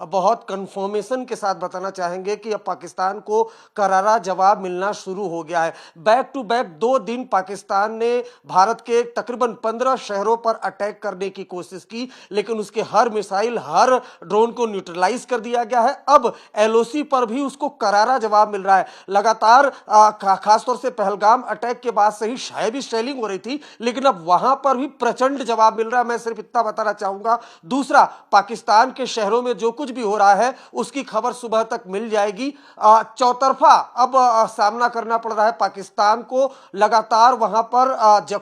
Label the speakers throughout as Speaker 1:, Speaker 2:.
Speaker 1: बहुत कंफर्मेशन के साथ बताना चाहेंगे कि अब पाकिस्तान को करारा जवाब मिलना शुरू हो गया है। बैक टू बैक 2 दिन पाकिस्तान ने भारत के तकरीबन 15 शहरों पर अटैक करने की कोशिश की, लेकिन उसके हर मिसाइल, हर ड्रोन को न्यूट्रलाइज कर दिया गया है। अब एलओसी पर भी उसको करारा जवाब मिल रहा है। लगातार खासतौर से पहलगाम अटैक के बाद से ही हैवी शेलिंग हो रही थी, लेकिन अब वहां पर भी प्रचंड जवाब मिल रहा है। मैं सिर्फ इतना बताना चाहूंगा। दूसरा, पाकिस्तान के शहरों में जो कुछ भी हो रहा है उसकी खबर सुबह तक मिल जाएगी। चौतरफा अब सामना करना पड़ रहा है पाकिस्तान को। लगातार वहां पर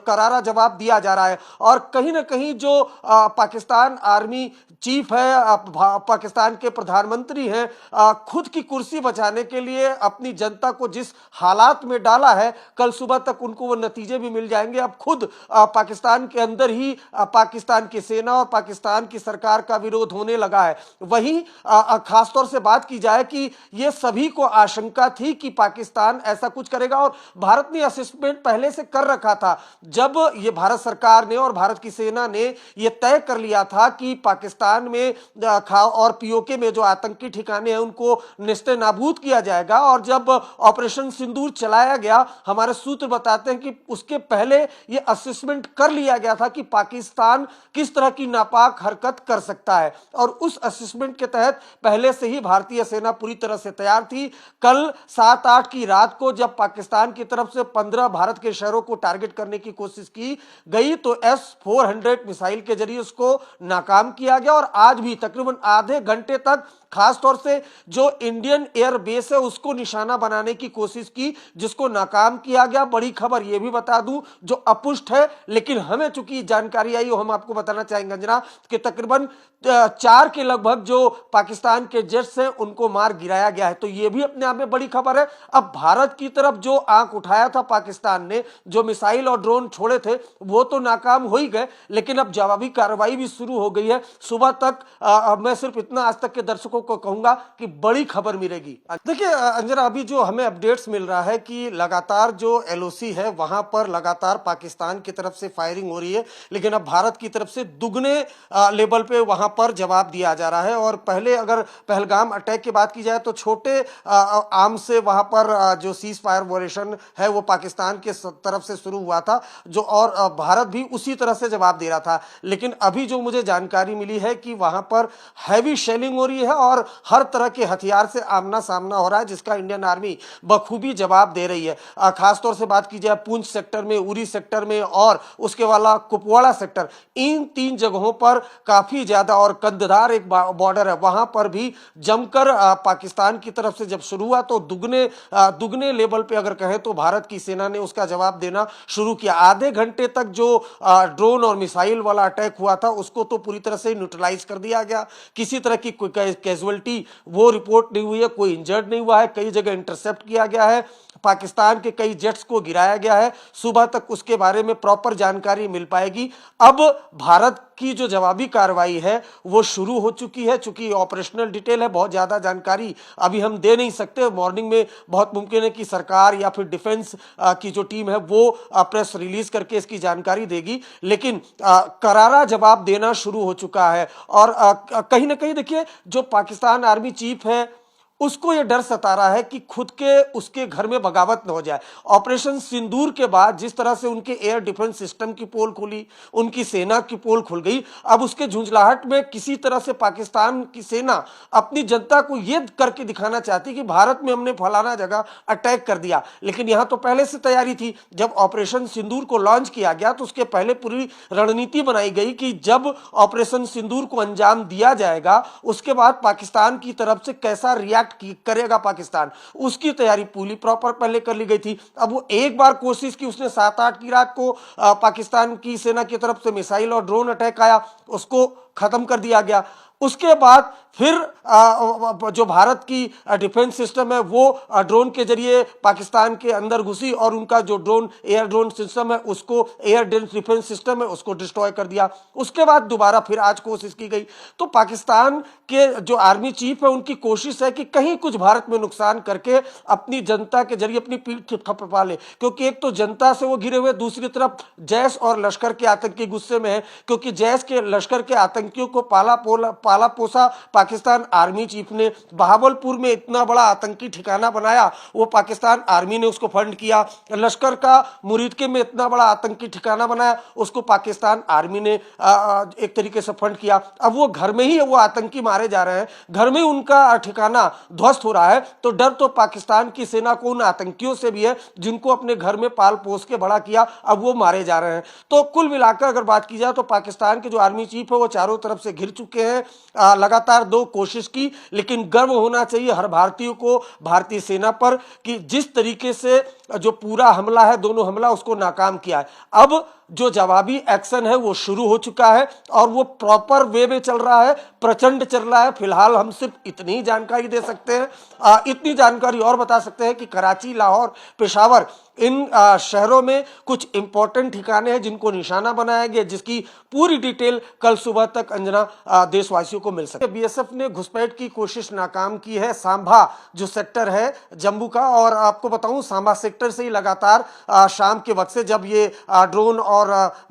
Speaker 1: करारा जवाब दिया जा रहा है, और कहीं ना कहीं जो पाकिस्तान आर्मी चीफ है, पाकिस्तान के प्रधानमंत्री हैं, खुद की कुर्सी बचाने के लिए अपनी जनता को जिस हालात में डाला है, कल सुबह तक उनको वो नतीजे भी मिल जाएंगे। अब खुद पाकिस्तान के अंदर ही पाकिस्तान की सेना और पाकिस्तान की सरकार का विरोध होने लगा है। वहीं खासतौर से बात की जाए कि ये सभी को आशंका थी कि पाकिस्तान ऐसा कुछ करेगा, और भारत ने असेसमेंट पहले से कर रखा था। जब ये भारत सरकार ने और भारत की सेना ने यह तय कर लिया था कि पाकिस्तान में और पीओके में जो आतंकी ठिकाने हैं उनको निस्ते नाबूद किया जाएगा, और जब ऑपरेशन सिंदूर चलाया गया, हमारे सूत्र बताते हैं कि उसके पहले यह असेसमेंट कर लिया गया था कि पाकिस्तान किस तरह की नापाक हरकत कर सकता है, और उस असेसमेंट के तहत पहले से ही भारतीय सेना पूरी तरह से तैयार थी। कल 7-8 की रात को जब पाकिस्तान की तरफ से 15 भारत के शहरों को टारगेट करने की कोशिश की गई, तो S-400 मिसाइल के जरिए उसको नाकाम किया गया। और आज भी तकरीबन आधे घंटे तक खासतौर से जो इंडियन एयर बेस है उसको निशाना बनाने की कोशिश की, जिसको नाकाम किया गया। बड़ी खबर यह भी बता दूं जो अपुष्ट है, लेकिन हमें चूंकि जानकारी आई, हम आपको बताना चाहेंगे अंजना, कि तकरीबन 4 के लगभग जो पाकिस्तान के जेट्स हैं उनको मार गिराया गया है। तो यह भी अपने आप में बड़ी खबर है। अब भारत की तरफ जो आंख उठाया था पाकिस्तान ने, जो मिसाइल और ड्रोन छोड़े थे वो तो नाकाम हो ही गए, लेकिन अब जवाबी कार्रवाई भी शुरू हो गई है। सुबह तक मैं सिर्फ इतना आज तक के दर्शकों को कहूंगा कि बड़ी खबर मिलेगी। देखिए अंजना, अभी जो हमें अपडेट्स मिल रहा है कि लगातार जो एलओसी है वहां पर लगातार पाकिस्तान की तरफ से फायरिंग हो रही है, लेकिन अब भारत की तरफ से दुगने लेवल पे वहां पर जवाब दिया जा रहा है। और पहले अगर पहलगाम अटैक की बात की जाए तो छोटे आर्म से वहां पर जो सीज फायर ऑपरेशन है वो पाकिस्तान के तरफ से शुरू हुआ था, जो और भारत भी उसी तरह से जवाब दे रहा था। लेकिन अभी जो मुझे जानकारी मिली है कि वहां पर हैवी शेलिंग हो रही है और हर तरह के हथियार से आमना सामना हो रहा है, जिसका इंडियन आर्मी बखूबी जवाब दे रही है। खासतौर से बात की जाए पुंछ सेक्टर में, उरी सेक्टर में और उसके वाला कुपवाड़ा सेक्टर, इन 3 जगहों पर काफी ज्यादा, और कंदधार एक बॉर्डर है वहां पर भी जमकर पाकिस्तान की तरफ से जब शुरू हुआ तो दुगने लेवल पे अगर कहें तो भारत की सेना ने उसका जवाब देना शुरू किया। आधे घंटे तक जो ड्रोन और मिसाइल वाला अटैक हुआ था उसको तो पूरी तरह से न्यूट्रलाइज कर दिया गया। किसी तरह की कोई कैजुअलिटी वो रिपोर्ट नहीं हुई है, कोई इंजर्ड नहीं हुआ है। कई जगह इंटरसेप्ट किया गया है, पाकिस्तान के कई जेट्स को गिराया गया है। सुबह तक उसके बारे में प्रॉपर जानकारी मिल पाएगी। अब भारत की जो जवाबी कार्रवाई है वो शुरू हो चुकी है। चूंकि ऑपरेशनल डिटेल है, बहुत ज्यादा जानकारी अभी हम दे नहीं सकते। मॉर्निंग में बहुत मुमकिन है कि सरकार या फिर डिफेंस की जो टीम है वो प्रेस रिलीज करके इसकी जानकारी देगी, लेकिन करारा जवाब देना शुरू हो चुका है। और कहीं ना कहीं देखिए, जो पाकिस्तान आर्मी चीफ है उसको यह डर सता रहा है कि खुद के उसके घर में बगावत न हो जाए। ऑपरेशन सिंदूर के बाद जिस तरह से उनके एयर डिफेंस सिस्टम की पोल खुली, उनकी सेना की पोल खुल गई, अब उसके झुंझलाहट में किसी तरह से पाकिस्तान की सेना अपनी जनता को यह करके दिखाना चाहती कि भारत में हमने फलाना जगह अटैक कर दिया। लेकिन यहां तो पहले से तैयारी थी। जब ऑपरेशन सिंदूर को लॉन्च किया गया तो उसके पहले पूरी रणनीति बनाई गई कि जब ऑपरेशन सिंदूर को अंजाम दिया जाएगा उसके बाद पाकिस्तान की तरफ से कैसा रिएक्ट करेगा पाकिस्तान, उसकी तैयारी पूरी प्रॉपर पहले कर ली गई थी। अब वो एक बार कोशिश की, उसने 7-8 की रात को पाकिस्तान की सेना की तरफ से मिसाइल और ड्रोन अटैक आया, उसको खत्म कर दिया गया। उसके बाद फिर जो भारत की डिफेंस सिस्टम है वो ड्रोन के जरिए पाकिस्तान के अंदर घुसी और उनका जो एयर ड्रोन सिस्टम है उसको, एयर डिफेंस सिस्टम है उसको डिस्ट्रॉय कर दिया। उसके बाद दोबारा फिर आज कोशिश की गई। तो पाकिस्तान के जो आर्मी चीफ है उनकी कोशिश है कि कहीं कुछ भारत में नुकसान करके अपनी जनता के जरिए अपनी पीठ थपथपा ले, क्योंकि एक तो जनता से वो घिरे हुए, दूसरी तरफ जैश और लश्कर के आतंकी गुस्से में है, क्योंकि जैश के लश्कर के आतंकियों को पाला पोसा पाकिस्तान आर्मी चीफ ने बहावलपुर में इतना बड़ा आतंकी ठिकाना बनाया, वो पाकिस्तान आर्मी ने उसको फंड किया। लश्कर का मुरीदके में इतना बड़ा आतंकी ठिकाना बनाया, उसको पाकिस्तान आर्मी ने एक तरीके से फंड किया। अब वो घर में ही वो आतंकी मारे जा रहे हैं, घर में उनका ठिकाना ध्वस्त हो रहा है, तो डर तो पाकिस्तान की सेना को उन आतंकियों से भी है जिनको अपने घर में पाल पोस के बड़ा किया, अब वो मारे जा रहे हैं। तो कुल मिलाकर अगर बात की जाए तो पाकिस्तान के जो आर्मी चीफ है वो चारों तरफ से घिर चुके हैं। लगातार 2 कोशिश की, लेकिन गर्व होना चाहिए हर भारतीय को भारतीय सेना पर कि जिस तरीके से जो पूरा हमला है, दोनों हमला उसको नाकाम किया है। अब जो जवाबी एक्शन है वो शुरू हो चुका है और वो प्रॉपर वे में चल रहा है, प्रचंड चल रहा है। फिलहाल हम सिर्फ इतनी ही जानकारी दे सकते हैं, इतनी जानकारी और बता सकते हैं कि कराची, लाहौर, पेशावर इन शहरों में कुछ इंपॉर्टेंट ठिकाने हैं जिनको निशाना बनाया गया, जिसकी पूरी डिटेल कल सुबह तक अंजना देशवासियों को मिल सके। बीएसएफ ने घुसपैठ की कोशिश नाकाम की है। सांभा जो सेक्टर है जम्मू का, और आपको बताऊं सांभा सेक्टर से ही लगातार शाम के वक्त से जब ये ड्रोन और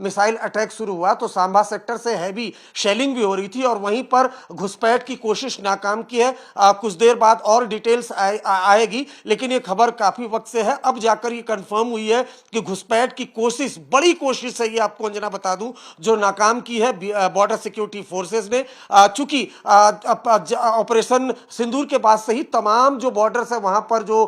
Speaker 1: मिसाइल अटैक शुरू हुआ तो सांभा सेक्टर से हैवी शेलिंग भी हो रही थी और वहीं पर घुसपैठ की कोशिश नाकाम की है। कुछ देर बाद और डिटेल्स आएगी, लेकिन ये खबर काफी वक्त से है, अब जाकर ये कंफर्म हुई है कि घुसपैठ की कोशिश, बड़ी कोशिश है ये, आपको अंजना बता दूं, जो नाकाम की है बॉर्डर सिक्योरिटी फोर्सेस ने। चूंकि ऑपरेशन सिंदूर के बाद से ही तमाम जो बॉर्डर्स है वहां पर जो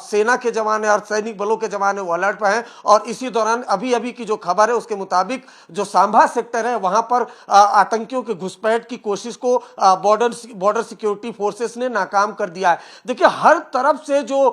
Speaker 1: सेना के जवान है और सैनिक बलों के जवान है वो अलर्ट पर हैं, और इसी दौरान अभी अभी की जो खबर है उसके मुताबिक जो सांभा सेक्टर है वहां पर आतंकियों के घुसपैठ की कोशिश को बॉर्डर सिक्योरिटी फोर्सेस ने नाकाम कर दिया है। देखिए हर तरफ से जो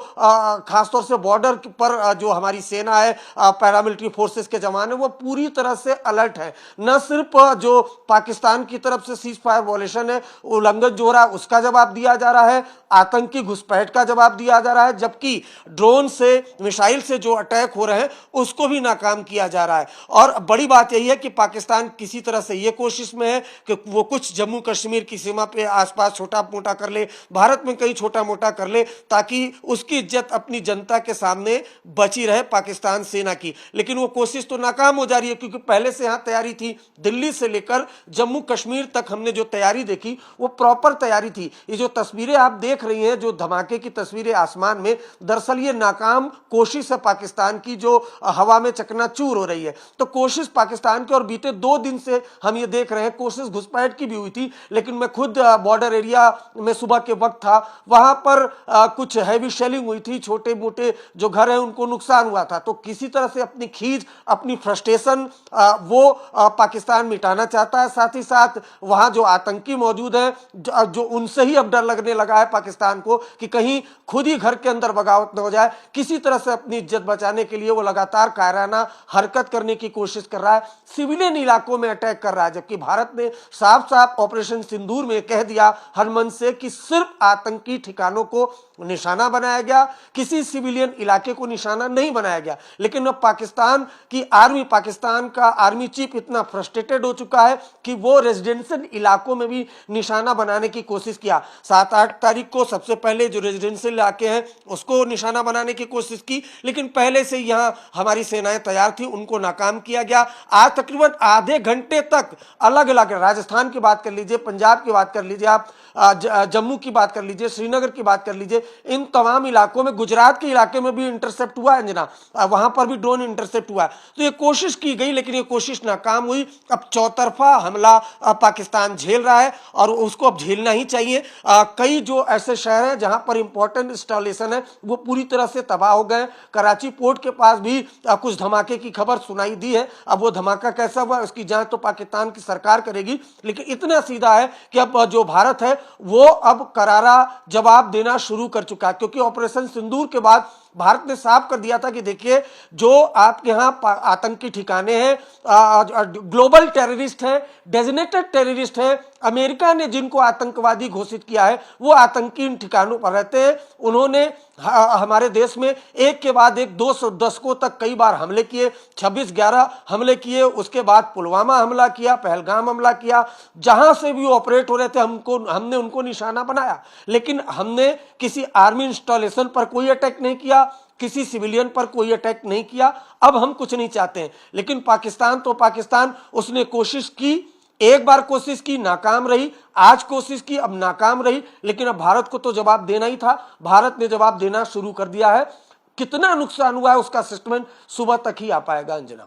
Speaker 1: खासतौर से बॉर्डर पर जो हमारी सेना है, पैरामिलिट्री फोर्सेस के जवान है, वो पूरी तरह से अलर्ट है। न सिर्फ जो पाकिस्तान की तरफ से सीज फायर वॉयलेशन है, उल्लंघन जो हो रहा है उसका जवाब दिया जा रहा है, आतंकी घुसपैठ का जवाब दिया जा रहा है, जबकि ड्रोन से, मिसाइल से जो अटैक हो रहे हैं उसको भी नाकाम किया जा रहा है। और बड़ी बात यही है कि पाकिस्तान किसी तरह से ये कोशिश में है कि वो कुछ जम्मू कश्मीर की सीमा पे आसपास छोटा मोटा कर ले, भारत में कहीं छोटा मोटा कर ले, ताकि उसकी इज्जत अपनी जनता के सामने बची रहे पाकिस्तान सेना की। लेकिन वो कोशिश तो नाकाम हो जा रही है, क्योंकि पहले से यहां तैयारी थी। दिल्ली से लेकर जम्मू कश्मीर तक हमने जो तैयारी देखी वो प्रॉपर तैयारी थी। ये जो तस्वीरें आप देख रही हैं, जो धमाके की तस्वीरें आसमान में, दरअसल ये नाकाम कोशिश है पाकिस्तान की जो हवा में चकनाचूर हो रही है। तो कोशिश पाकिस्तान की, और बीते 2 दिन से हम ये देख रहे हैं, कोशिश घुसपैठ की भी हुई थी, लेकिन मैं खुद बॉर्डर एरिया में सुबह के वक्त था, वहां पर कुछ हैवी शेलिंग हुई थी, छोटे मोटे जो घर हैं उनको नुकसान हुआ था। तो किसी तरह से अपनी खींच, अपनी फ्रस्ट्रेशन वो पाकिस्तान मिटाना चाहता है। साथ ही साथ वहां जो आतंकी मौजूद है, जो उनसे ही अब डर लगने लगा है पाकिस्तान को कि कहीं खुद ही घर के अंदर बगावत न हो जाए। किसी तरह से अपनी इज्जत बचाने के लिए वो लगातार कायराना हरकत करने की कोशिश कर रहा है, सिविलियन इलाकों में अटैक कर रहा है। जबकि भारत ने साफ साफ ऑपरेशन सिंदूर में कह दिया हर मन से कि सिर्फ आतंकी ठिकानों को निशाना बनाया गया, किसी सिविलियन इलाके को निशाना नहीं बनाया गया। लेकिन अब पाकिस्तान की आर्मी, पाकिस्तान का आर्मी चीफ इतना फ्रस्ट्रेटेड हो चुका है कि वो रेजिडेंशियल इलाकों में भी निशाना बनाने की कोशिश किया। 7-8 तारीख को सबसे पहले जो रेजिडेंशियल इलाके हैं उसको निशाना बनाने की कोशिश की, लेकिन पहले से यहां हमारी सेनाएं तैयार थी, उनको नाकाम किया गया। आज तकरीबन आधे घंटे तक अलग अलग, राजस्थान की बात कर लीजिए, पंजाब की बात कर लीजिए, आप जम्मू की बात कर लीजिए, श्रीनगर की बात कर लीजिए, इन तमाम इलाकों में, गुजरात के इलाके में भी इंटरसेप्ट हुआ है अंजना, वहां पर भी ड्रोन इंटरसेप्ट हुआ है। तो ये कोशिश की गई, लेकिन ये कोशिश नाकाम हुई। अब चौतरफा हमला पाकिस्तान झेल रहा है और उसको अब झेलना ही चाहिए। कई जो ऐसे शहर हैं जहां पर इंपॉर्टेंट इंस्टॉलेशन है वो पूरी तरह से तबाह हो गए। कराची पोर्ट के पास भी कुछ धमाके की खबर सुनाई दी है। अब वो धमाका कैसा हुआ उसकी जांच तो पाकिस्तान की सरकार करेगी, लेकिन इतना सीधा है कि अब जो भारत है वो अब करारा जवाब देना शुरू कर चुका है, क्योंकि ऑपरेशन सिंदूर के बाद भारत ने साफ कर दिया था कि देखिए जो आपके यहाँ आतंकी ठिकाने हैं, ग्लोबल टेररिस्ट है, डेजिग्नेटेड टेररिस्ट है, अमेरिका ने जिनको आतंकवादी घोषित किया है वो आतंकी इन ठिकानों पर रहते हैं। उन्होंने हमारे देश में एक के बाद एक 200 दशकों तक कई बार हमले किए, 26/11 हमले किए, उसके बाद पुलवामा हमला किया, पहलगाम हमला किया, जहां से भी ऑपरेट हो रहे थे हमने उनको निशाना बनाया। लेकिन हमने किसी आर्मी इंस्टॉलेशन पर कोई अटैक नहीं किया, किसी सिविलियन पर कोई अटैक नहीं किया। अब हम कुछ नहीं चाहते हैं, लेकिन पाकिस्तान तो पाकिस्तान, उसने कोशिश की, एक बार कोशिश की, नाकाम रही, आज कोशिश की, अब नाकाम रही, लेकिन अब भारत को तो जवाब देना ही था। भारत ने जवाब देना शुरू कर दिया है। कितना नुकसान हुआ है उसका स्टेटमेंट सुबह तक ही आ पाएगा अंजना।